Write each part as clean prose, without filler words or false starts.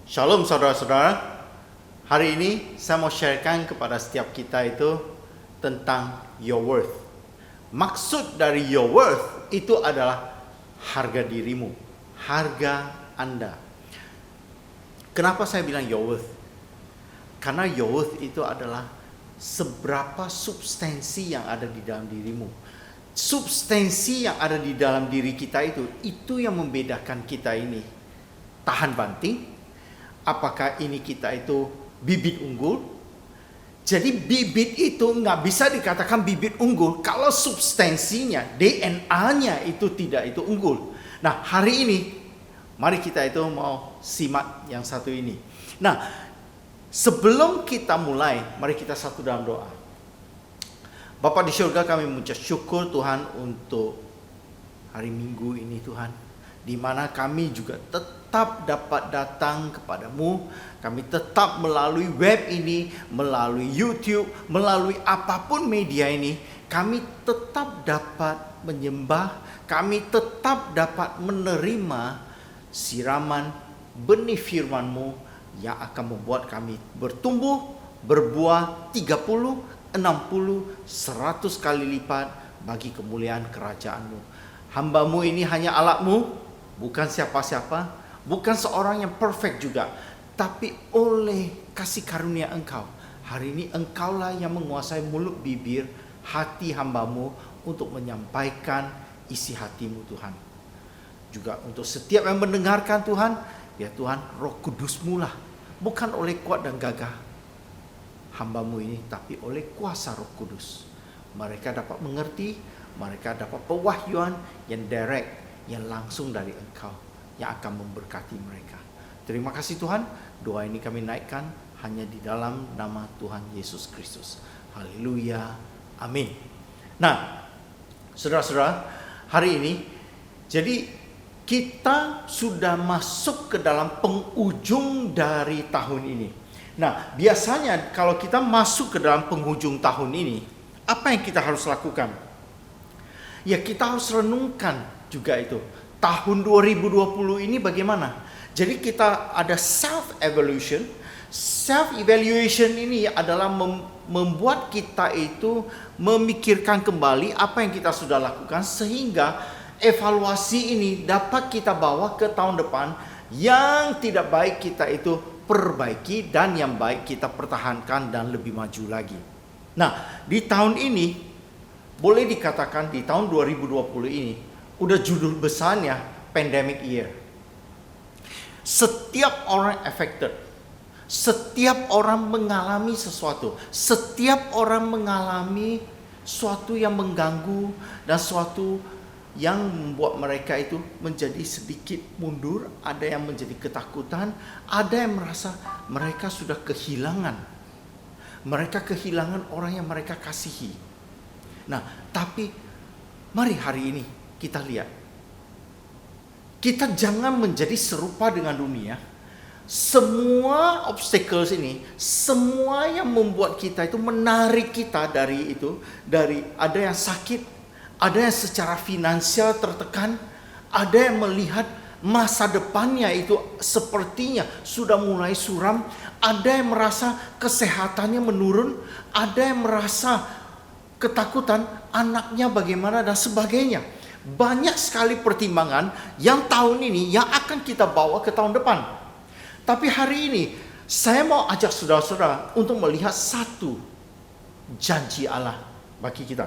Shalom saudara-saudara. Hari ini saya mau sharekan kepada setiap kita itu tentang your worth. Maksud dari your worth itu adalah harga dirimu, harga Anda. Kenapa saya bilang your worth? Karena your worth itu adalah seberapa substansi yang ada di dalam dirimu. Substansi yang ada di dalam diri kita itu yang membedakan kita ini tahan banting. Apakah ini kita itu bibit unggul? Jadi bibit itu nggak bisa dikatakan bibit unggul kalau substansinya, DNA-nya itu tidak itu unggul. Nah hari ini mari kita itu mau simak yang satu ini. Nah sebelum kita mulai, mari kita satu dalam doa. Bapa di surga, kami mengucap syukur Tuhan untuk hari Minggu ini Tuhan, di mana kami juga tetap dapat datang kepadamu. Kami tetap melalui web ini, melalui YouTube, melalui apapun media ini, kami tetap dapat menyembah, kami tetap dapat menerima siraman benih firman-Mu yang akan membuat kami bertumbuh, berbuah 30, 60, 100 kali lipat bagi kemuliaan kerajaan-Mu. Hamba-Mu ini hanya alat-Mu, bukan siapa-siapa, bukan seorang yang perfect juga, tapi oleh kasih karunia Engkau, hari ini Engkaulah yang menguasai mulut bibir hati hamba-Mu untuk menyampaikan isi hati-Mu Tuhan. Juga untuk setiap yang mendengarkan Tuhan, ya Tuhan, Roh Kudus-Mu lah, bukan oleh kuat dan gagah hamba-Mu ini, tapi oleh kuasa Roh Kudus. Mereka dapat mengerti, mereka dapat pewahyuan yang direct, yang langsung dari Engkau, yang akan memberkati mereka. Terima kasih Tuhan, doa ini kami naikkan hanya di dalam nama Tuhan Yesus Kristus. Haleluya, amin. Nah, saudara-saudara, hari ini, jadi kita sudah masuk ke dalam penghujung dari tahun ini. Nah, biasanya kalau kita masuk ke dalam penghujung tahun ini, apa yang kita harus lakukan? Ya, kita harus renungkan juga itu. Tahun 2020 ini bagaimana? Jadi kita ada self-evaluation. Self-evaluation ini adalah membuat kita itu memikirkan kembali apa yang kita sudah lakukan, sehingga evaluasi ini dapat kita bawa ke tahun depan. Yang tidak baik kita itu perbaiki, dan yang baik kita pertahankan dan lebih maju lagi. Nah, di tahun ini boleh dikatakan di tahun 2020 ini udah judul besarnya pandemic year. Setiap orang affected, setiap orang mengalami sesuatu, setiap orang mengalami suatu yang mengganggu dan suatu yang membuat mereka itu menjadi sedikit mundur, ada yang menjadi ketakutan, ada yang merasa mereka sudah kehilangan. Mereka kehilangan orang yang mereka kasihi. Nah, tapi mari hari ini kita lihat. Kita jangan menjadi serupa dengan dunia. Semua obstacles ini, semua yang membuat kita itu menarik kita dari itu, dari ada yang sakit, ada yang secara finansial tertekan, ada yang melihat masa depannya itu sepertinya sudah mulai suram, ada yang merasa kesehatannya menurun, ada yang merasa ketakutan anaknya bagaimana dan sebagainya. Banyak sekali pertimbangan yang tahun ini yang akan kita bawa ke tahun depan. Tapi hari ini saya mau ajak saudara-saudara untuk melihat satu janji Allah bagi kita.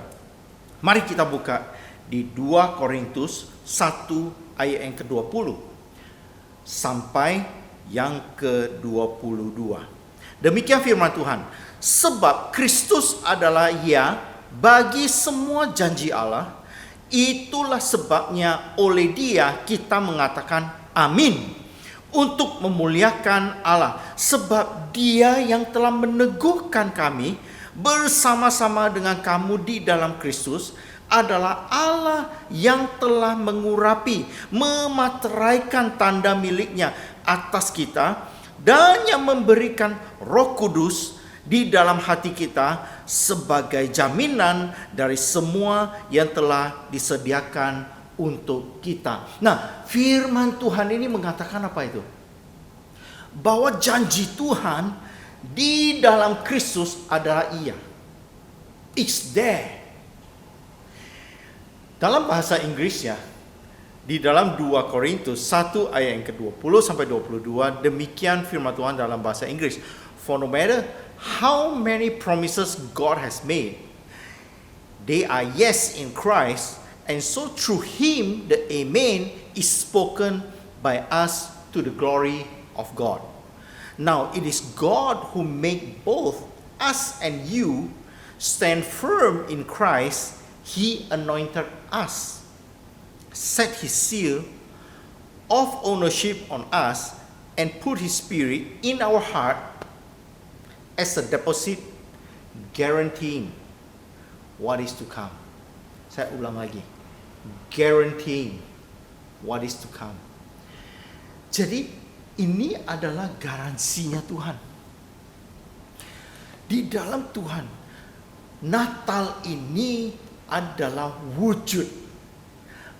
Mari kita buka di 2 Korintus 1 ayat yang ke-20 sampai yang ke-22. Demikian firman Tuhan. Sebab Kristus adalah ya bagi semua janji Allah, itulah sebabnya oleh Dia kita mengatakan amin, untuk memuliakan Allah. Sebab Dia yang telah meneguhkan kami bersama-sama dengan kamu di dalam Kristus adalah Allah yang telah mengurapi, memateraikan tanda miliknya atas kita, dan yang memberikan Roh Kudus di dalam hati kita sebagai jaminan dari semua yang telah disediakan untuk kita. Nah, firman Tuhan ini mengatakan apa itu? bahwa janji Tuhan di dalam Kristus adalah iya. It's there. Dalam bahasa Inggris ya, di dalam 2 Korintus 1 ayat yang ke-20 sampai 22, demikian firman Tuhan dalam bahasa Inggris. For no matter how many promises God has made, they are yes in Christ, and so through Him the Amen is spoken by us to the glory of God. Now it is God who make both us and you stand firm in Christ. He anointed us, set His seal of ownership on us, and put His Spirit in our heart as a deposit, guaranteeing what is to come. Saya ulang lagi, guaranteeing what is to come. Jadi ini adalah garansinya Tuhan. Di dalam Tuhan, Natal ini adalah wujud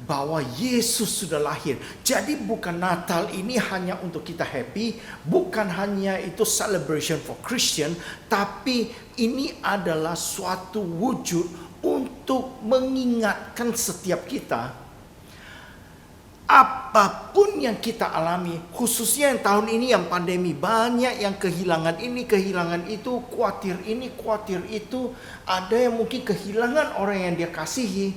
bahwa Yesus sudah lahir. Jadi bukan Natal ini hanya untuk kita happy, bukan hanya itu celebration for Christian, tapi ini adalah suatu wujud untuk mengingatkan setiap kita apapun yang kita alami, khususnya yang tahun ini yang pandemi, banyak yang kehilangan ini, kehilangan itu, khawatir ini, khawatir itu. Ada yang mungkin kehilangan orang yang dia kasihi.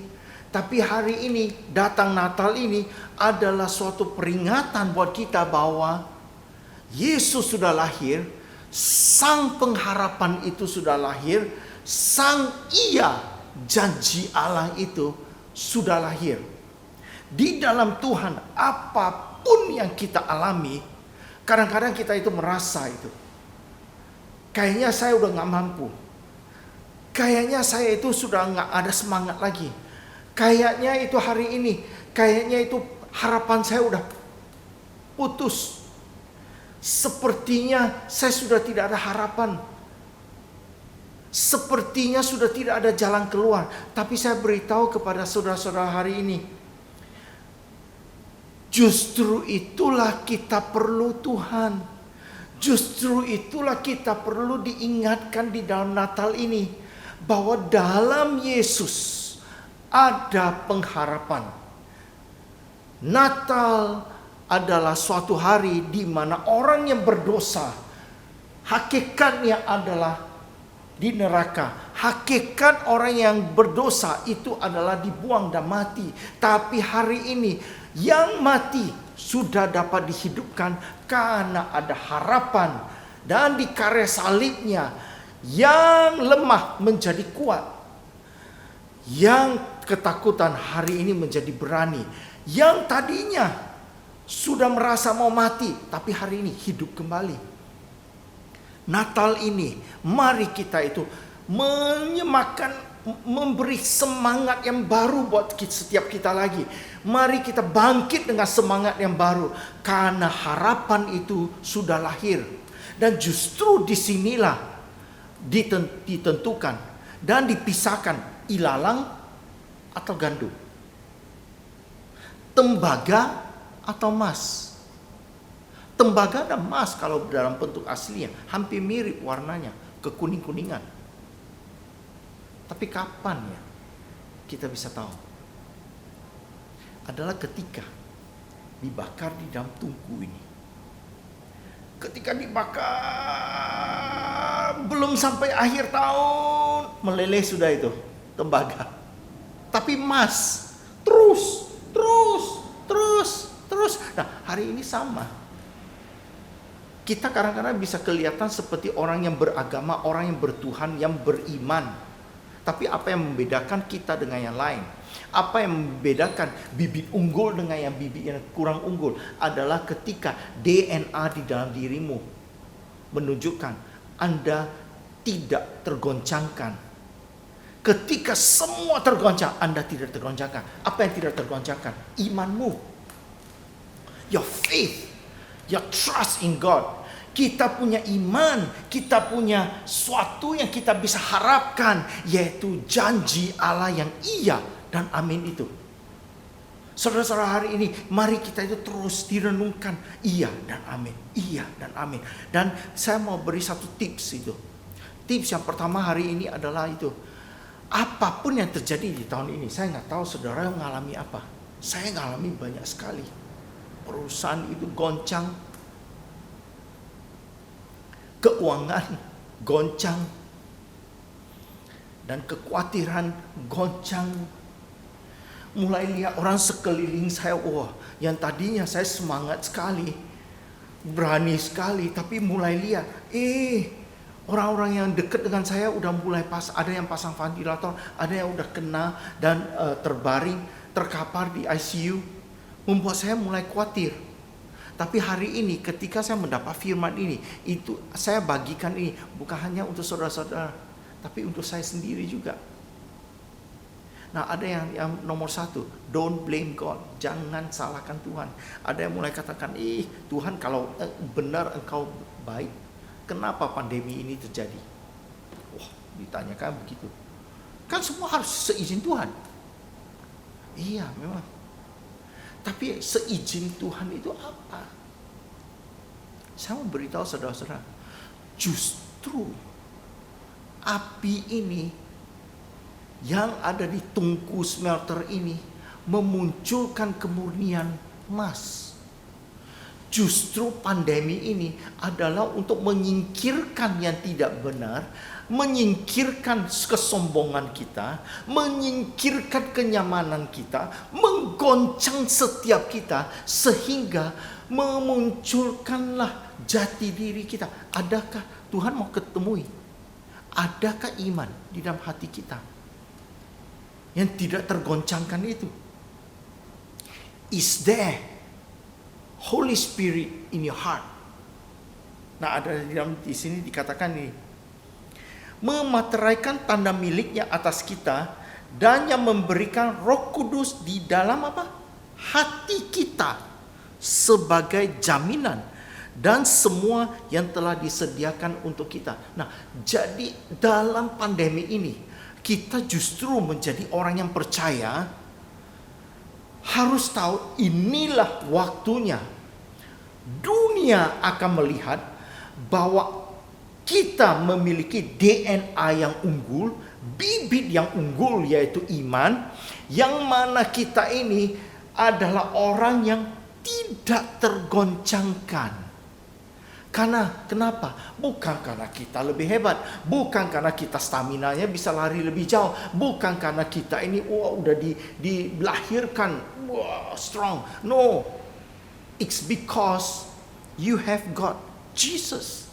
Tapi hari ini, datang Natal ini adalah suatu peringatan buat kita bahwa Yesus sudah lahir, Sang Pengharapan itu sudah lahir, Sang Iya, janji Allah itu sudah lahir. Di dalam Tuhan, apapun yang kita alami, kadang-kadang kita itu merasa itu, kayaknya saya udah gak mampu, kayaknya saya itu sudah gak ada semangat lagi, kayaknya itu hari ini, kayaknya itu harapan saya udah putus, sepertinya saya sudah tidak ada harapan, sepertinya sudah tidak ada jalan keluar. Tapi saya beritahu kepada saudara-saudara hari ini, justru itulah kita perlu Tuhan. Justru itulah kita perlu diingatkan di dalam Natal ini, bahwa dalam Yesus ada pengharapan. Natal adalah suatu hari di mana orang yang berdosa, hakikatnya adalah di neraka. Hakikat orang yang berdosa itu adalah dibuang dan mati. Tapi hari ini yang mati sudah dapat dihidupkan karena ada harapan. Dan di karya salibnya, yang lemah menjadi kuat, yang ketakutan hari ini menjadi berani, yang tadinya sudah merasa mau mati tapi hari ini hidup kembali. Natal ini mari kita itu menyematkan, memberi semangat yang baru buat setiap kita lagi. Mari kita bangkit dengan semangat yang baru, karena harapan itu sudah lahir. Dan justru disinilah ditentukan dan dipisahkan ilalang atau gandum, tembaga atau emas. Tembaga dan emas kalau dalam bentuk aslinya hampir mirip warnanya, kekuning-kuningan. Tapi kapan ya kita bisa tahu? Adalah ketika dibakar di dalam tungku ini. Ketika dibakar belum sampai akhir tahun, meleleh sudah itu tembaga. Tapi emas terus. Nah, hari ini sama. Kita kadang-kadang bisa kelihatan seperti orang yang beragama, orang yang bertuhan, yang beriman. Tapi apa yang membedakan kita dengan yang lain? Apa yang membedakan bibit unggul dengan yang bibit yang kurang unggul? Adalah ketika DNA di dalam dirimu menunjukkan Anda tidak tergoncangkan. Ketika semua tergoncang, Anda tidak tergoncangkan. Apa yang tidak tergoncangkan? Imanmu. Your faith. Your trust in God. Kita punya iman, kita punya suatu yang kita bisa harapkan, yaitu janji Allah yang iya dan amin itu. Saudara-saudara, hari ini mari kita itu terus direnungkan. Iya dan amin. Iya dan amin. Dan saya mau beri satu tips itu. Tips yang pertama hari ini adalah itu. Apapun yang terjadi di tahun ini, saya nggak tahu saudara mengalami apa. Saya mengalami banyak sekali. Perusahaan itu goncang. Keuangan goncang. Dan kekhawatiran goncang. Mulai lihat orang sekeliling saya, wah, yang tadinya saya semangat sekali, berani sekali, tapi mulai lihat, orang-orang yang dekat dengan saya udah mulai ada yang pasang ventilator, ada yang udah kena dan terbaring, terkapar di ICU, membuat saya mulai khawatir. Tapi hari ini ketika saya mendapat firman ini, itu saya bagikan ini bukan hanya untuk saudara-saudara, tapi untuk saya sendiri juga. Nah, ada yang nomor satu, don't blame God, jangan salahkan Tuhan. Ada yang mulai katakan, Tuhan kalau benar engkau baik, kenapa pandemi ini terjadi? Wah, ditanyakan begitu. Kan semua harus seizin Tuhan. Iya, memang. Tapi seizin Tuhan itu apa? Saya mau beritahu saudara-saudara, justru api ini yang ada di tungku smelter ini memunculkan kemurnian emas. Justru pandemi ini adalah untuk menyingkirkan yang tidak benar, menyingkirkan kesombongan kita, menyingkirkan kenyamanan kita, menggoncang setiap kita, sehingga memunculkanlah jati diri kita. Adakah Tuhan mau ketemui? Adakah iman di dalam hati kita yang tidak tergoncangkan itu? Is there Holy Spirit in your heart? Nah, ada di sini dikatakan nih, memateraikan tanda miliknya atas kita dan yang memberikan Roh Kudus di dalam apa? Hati kita sebagai jaminan dan semua yang telah disediakan untuk kita. Nah, jadi dalam pandemi ini kita justru menjadi orang yang percaya, harus tahu inilah waktunya. Dunia akan melihat bahwa kita memiliki DNA yang unggul, bibit yang unggul yaitu iman, yang mana kita ini adalah orang yang tidak tergoncangkan. Karena kenapa? Bukan karena kita lebih hebat, bukan karena kita staminanya bisa lari lebih jauh, bukan karena kita ini udah dilahirkan strong. No, it's because you have got Jesus.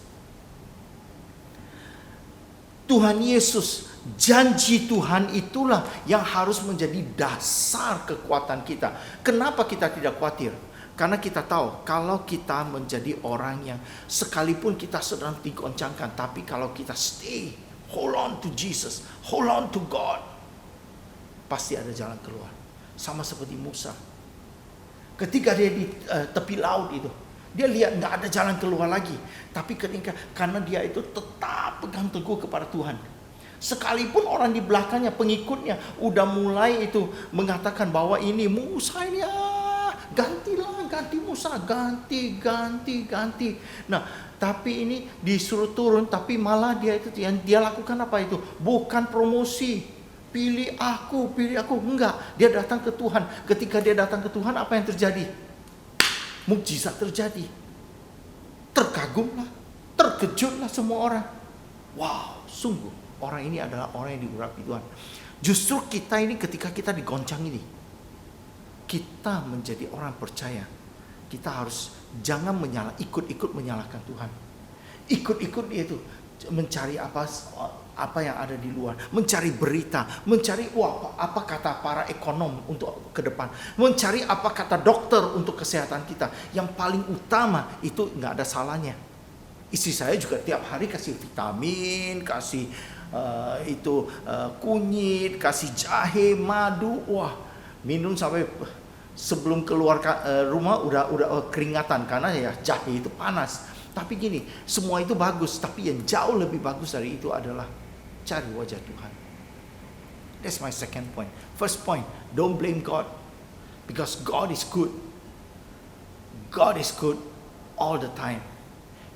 Tuhan Yesus, janji Tuhan itulah yang harus menjadi dasar kekuatan kita. Kenapa kita tidak khawatir? Karena kita tahu kalau kita menjadi orang yang sekalipun kita sedang digoncangkan, tapi kalau kita stay, hold on to Jesus, hold on to God, pasti ada jalan keluar. Sama seperti Musa. Ketika dia di tepi laut itu, dia lihat nggak ada jalan keluar lagi. Tapi karena dia itu tetap pegang teguh kepada Tuhan. Sekalipun orang di belakangnya, pengikutnya udah mulai itu mengatakan bahwa ini Musa ini ganti Musa, ganti. Nah, tapi ini disuruh turun, tapi malah dia itu yang dia lakukan apa itu? Bukan promosi, pilih aku, enggak. Dia datang ke Tuhan. Ketika dia datang ke Tuhan, apa yang terjadi? Mukjizat terjadi. Terkagumlah, terkejutlah semua orang. Wow, sungguh orang ini adalah orang yang diurapi Tuhan. Justru kita ini ketika kita digoncang ini, kita menjadi orang percaya. Kita harus jangan ikut-ikut menyalahkan Tuhan. Ikut-ikut dia itu mencari apa yang ada di luar, mencari berita, mencari apa kata para ekonom untuk ke depan, mencari apa kata dokter untuk kesehatan kita. Yang paling utama itu nggak ada salahnya. Istri saya juga tiap hari kasih vitamin, kasih kunyit, kasih jahe, madu, minum sampai sebelum keluar rumah udah keringatan karena ya jahe itu panas. Tapi gini, semua itu bagus, tapi yang jauh lebih bagus dari itu adalah cari wajah Tuhan. That's my second point. First point, don't blame God. Because God is good. God is good all the time.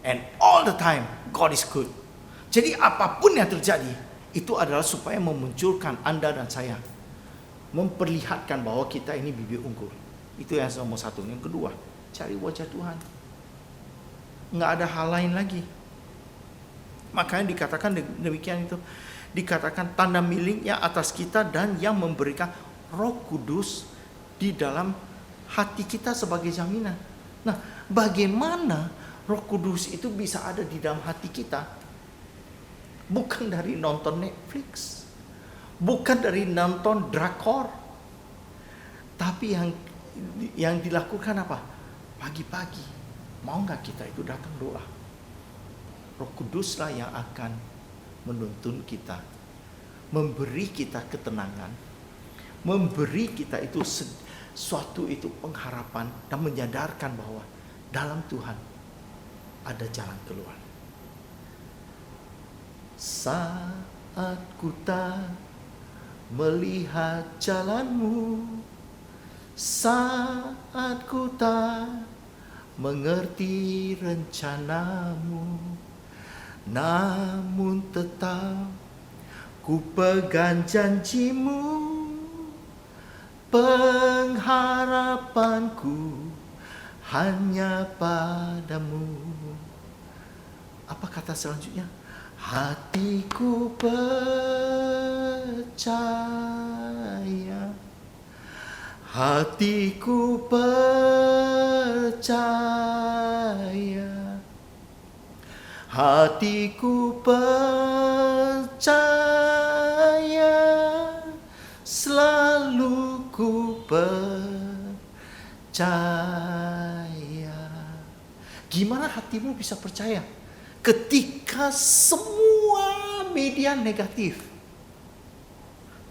And all the time, God is good. Jadi apapun yang terjadi, itu adalah supaya memunculkan Anda dan saya. Memperlihatkan bahwa kita ini bibit unggul. Itu yang nomor satu. Yang kedua, cari wajah Tuhan. Nggak ada hal lain lagi. Makanya dikatakan demikian itu. Dikatakan tanda miliknya atas kita dan yang memberikan Roh Kudus di dalam hati kita sebagai jaminan. Nah, bagaimana Roh Kudus itu bisa ada di dalam hati kita? Bukan dari nonton Netflix, bukan dari nonton drakor, tapi yang dilakukan apa? Pagi-pagi, mau nggak kita itu datang doa? Roh Kuduslah yang akan menuntun kita, memberi kita ketenangan, memberi kita itu suatu itu pengharapan dan menyadarkan bahwa dalam Tuhan ada jalan keluar. Saat ku tak melihat jalanmu, saat ku tak mengerti rencanamu, namun tetap ku pegang janjimu, pengharapanku hanya padamu. Apa kata selanjutnya? Hatiku percaya, hatiku percaya, hatiku percaya, selalu ku percaya. Gimana hatimu bisa percaya? Ketika semua media negatif,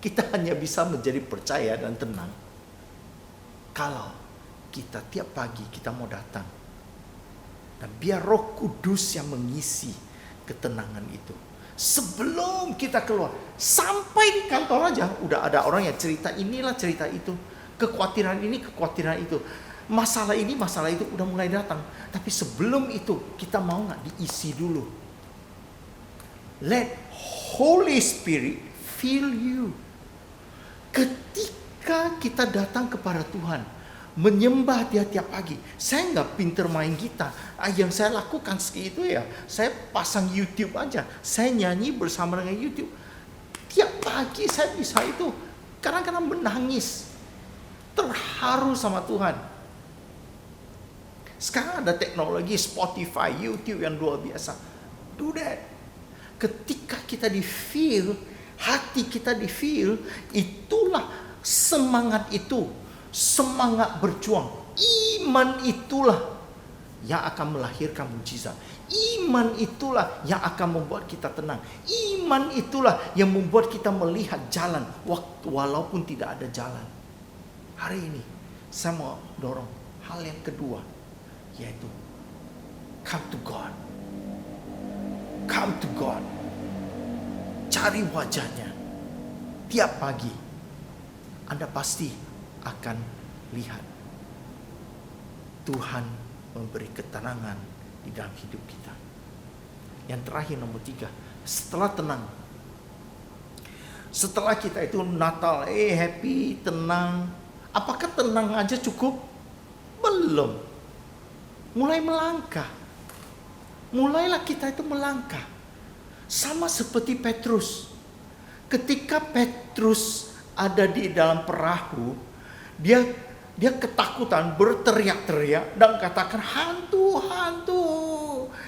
kita hanya bisa menjadi percaya dan tenang kalau kita tiap pagi kita mau datang dan biar Roh Kudus yang mengisi ketenangan itu. Sebelum kita keluar, sampai di kantor aja udah ada orang yang cerita inilah cerita itu, kekhawatiran ini kekhawatiran itu, masalah ini masalah itu udah mulai datang. Tapi sebelum itu kita mau nggak diisi dulu? Let Holy Spirit fill you. Ketika kita datang kepada Tuhan, menyembah Dia tiap pagi. Saya nggak pinter main gitar. Yang saya lakukan itu ya, saya pasang YouTube aja. Saya nyanyi bersama dengan YouTube. Tiap pagi saya bisa itu. Kadang-kadang menangis, terharu sama Tuhan. Sekarang ada teknologi Spotify, YouTube yang luar biasa. Do that. Ketika kita di-feel, hati kita di-feel, itulah semangat itu. Semangat berjuang. Iman itulah yang akan melahirkan mujizat. Iman itulah yang akan membuat kita tenang. Iman itulah yang membuat kita melihat jalan walaupun tidak ada jalan. Hari ini saya mau dorong hal yang kedua, yaitu come to God. Come to God. Cari wajahnya. Tiap pagi Anda pasti akan lihat Tuhan memberi ketenangan di dalam hidup kita. Yang terakhir nomor 3, setelah tenang, setelah kita itu Natal, happy, tenang, apakah tenang aja cukup? Belum. Mulai melangkah. Mulailah kita itu melangkah. Sama seperti Petrus. Ketika Petrus ada di dalam perahu, dia ketakutan, berteriak-teriak dan katakan hantu.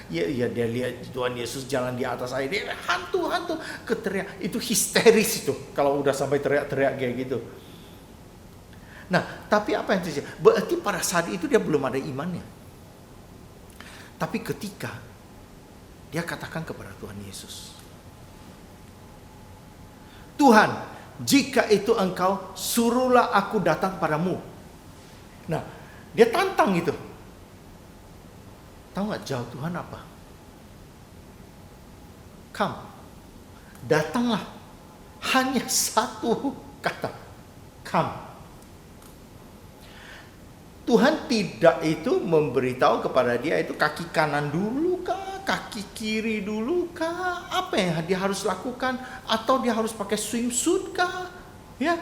Ya dia lihat Tuhan Yesus jalan di atas air, dia hantu, keteriak. Itu histeris itu kalau udah sampai teriak-teriak kayak gitu. Nah, tapi apa yang terjadi? Berarti pada saat itu dia belum ada imannya. Tapi ketika dia katakan kepada Tuhan Yesus, Tuhan, jika itu Engkau, suruhlah aku datang padamu. Nah, dia tantang itu. Tahu nggak jawab Tuhan apa? Come, datanglah. Hanya satu kata, come. Tuhan tidak itu memberitahu kepada dia itu kaki kanan dulu kah, kaki kiri dulu kah, apa yang dia harus lakukan, atau dia harus pakai swimsuit kah, ya,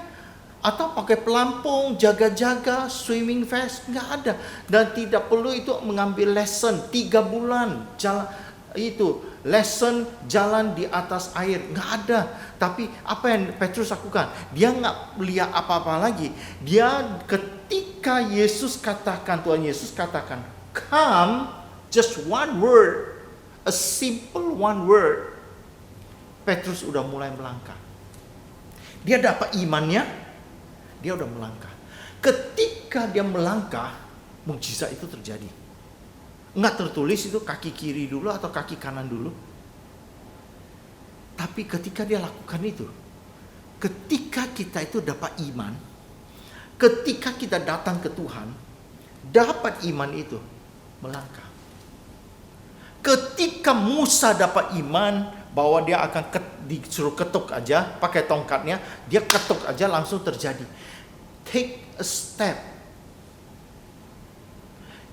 atau pakai pelampung, jaga-jaga, swimming vest, nggak ada. Dan tidak perlu itu mengambil lesson 3 bulan jalan itu lesson jalan di atas air, nggak ada. Tapi apa yang Petrus lakukan? Dia nggak lihat apa-apa lagi. Dia ketika Yesus katakan, Tuhan Yesus katakan, come, just one word, a simple one word, Petrus udah mulai melangkah. Dia dapat imannya, dia udah melangkah. Ketika dia melangkah, mukjizat itu terjadi. Nggak tertulis itu kaki kiri dulu atau kaki kanan dulu. Tapi ketika dia lakukan itu, ketika kita itu dapat iman, ketika kita datang ke Tuhan, dapat iman itu, melangkah. Ketika Musa dapat iman bahwa dia akan disuruh ketuk aja, pakai tongkatnya, dia ketuk aja langsung terjadi. Take a step.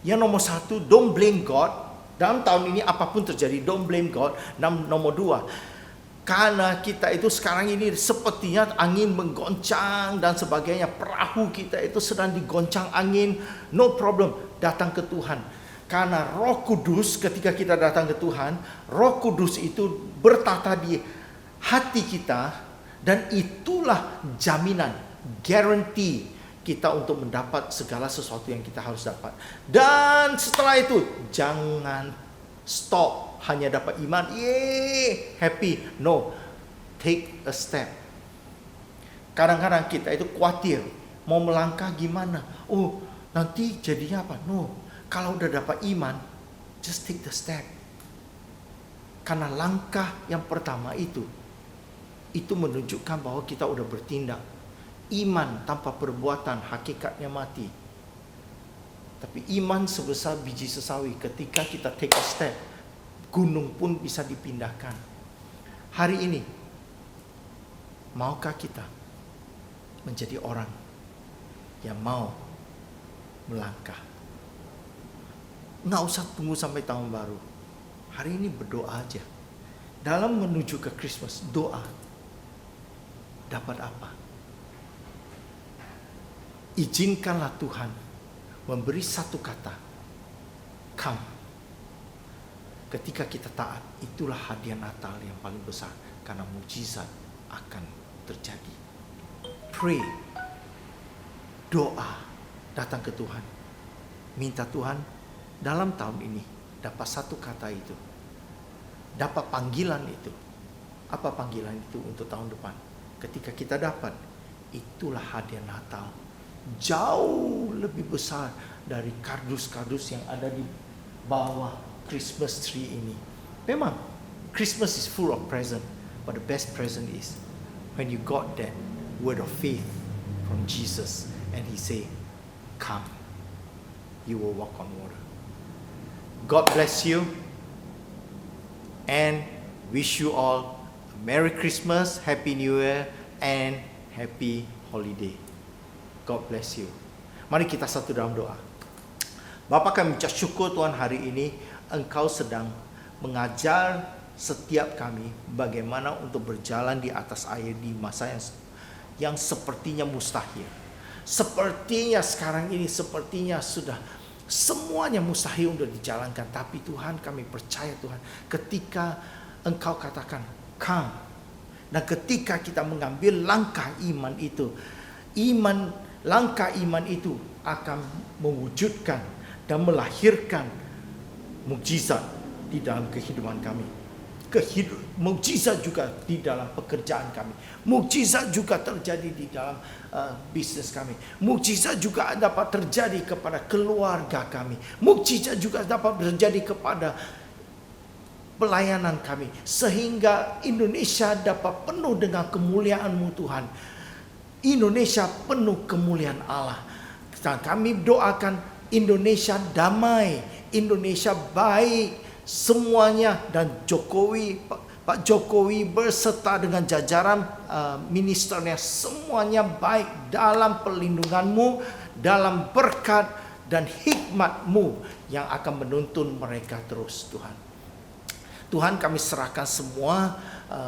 Yang nomor 1, don't blame God. Dalam tahun ini apapun terjadi, don't blame God. Dan nomor 2, karena kita itu sekarang ini sepertinya angin menggoncang dan sebagainya, perahu kita itu sedang digoncang angin, no problem, datang ke Tuhan. Karena Roh Kudus, ketika kita datang ke Tuhan, Roh Kudus itu bertata di hati kita, dan itulah jaminan, guarantee kita untuk mendapat segala sesuatu yang kita harus dapat. Dan setelah itu, jangan stop hanya dapat iman, yeay, happy. No, take a step. Kadang-kadang kita itu khawatir, mau melangkah gimana? Oh, nanti jadinya apa? No, kalau udah dapat iman, just take the step. Karena langkah yang pertama itu menunjukkan bahwa kita udah bertindak. Iman tanpa perbuatan hakikatnya mati. Tapi iman sebesar biji sesawi, ketika kita take a step, gunung pun bisa dipindahkan. Hari ini, maukah kita menjadi orang yang mau melangkah? Nggak usah tunggu sampai tahun baru. Hari ini berdoa aja. Dalam menuju ke Christmas, doa. Dapat apa? Izinkanlah Tuhan memberi satu kata, come. Ketika kita taat, itulah hadiah Natal yang paling besar. Karena mukjizat akan terjadi. Pray. Doa. Datang ke Tuhan. Minta Tuhan dalam tahun ini dapat satu kata itu. Dapat panggilan itu. Apa panggilan itu untuk tahun depan? Ketika kita dapat, itulah hadiah Natal. Jauh lebih besar dari kardus-kardus yang ada di bawah Christmas tree ini. Memang Christmas is full of present, but the best present is when you got that word of faith from Jesus and He say, come, you will walk on water. God bless you and wish you all a Merry Christmas, Happy New Year and Happy Holiday. God bless you. Mari kita satu dalam doa. Bapa, kami ucap syukur Tuhan, hari ini Engkau sedang mengajar setiap kami bagaimana untuk berjalan di atas air di masa yang sepertinya mustahil. Sepertinya sekarang ini sepertinya sudah semuanya mustahil untuk dijalankan. Tapi Tuhan, kami percaya Tuhan, ketika Engkau katakan come, dan ketika kita mengambil langkah iman itu, langkah iman itu akan mewujudkan dan melahirkan mukjizat di dalam kehidupan kami. Mukjizat juga di dalam pekerjaan kami. Mukjizat juga terjadi di dalam bisnis kami. Mukjizat juga dapat terjadi kepada keluarga kami. Mukjizat juga dapat terjadi kepada pelayanan kami. Sehingga Indonesia dapat penuh dengan kemuliaan-Mu Tuhan. Indonesia penuh kemuliaan Allah. Dan kami doakan Indonesia damai, Indonesia baik semuanya, dan Pak Jokowi berserta dengan jajaran ministernya semuanya baik dalam perlindungan-Mu, dalam berkat, dan hikmat-Mu yang akan menuntun mereka terus, Tuhan. Tuhan, kami serahkan semua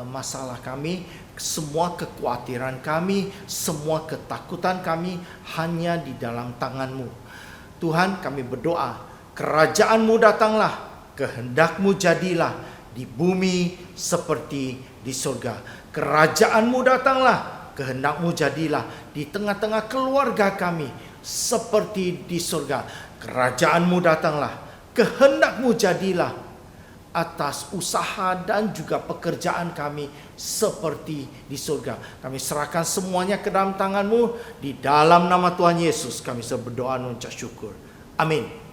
masalah kami, semua kekhawatiran kami, semua ketakutan kami hanya di dalam tangan-Mu. Tuhan, kami berdoa, kerajaan-Mu datanglah, kehendak-Mu jadilah di bumi seperti di surga. Kerajaan-Mu datanglah, kehendak-Mu jadilah di tengah-tengah keluarga kami seperti di surga. Kerajaan-Mu datanglah, kehendak-Mu jadilah atas usaha dan juga pekerjaan kami seperti di surga. Kami serahkan semuanya ke dalam tangan-Mu. Di dalam nama Tuhan Yesus kami berdoa dan mengucap syukur. Amin.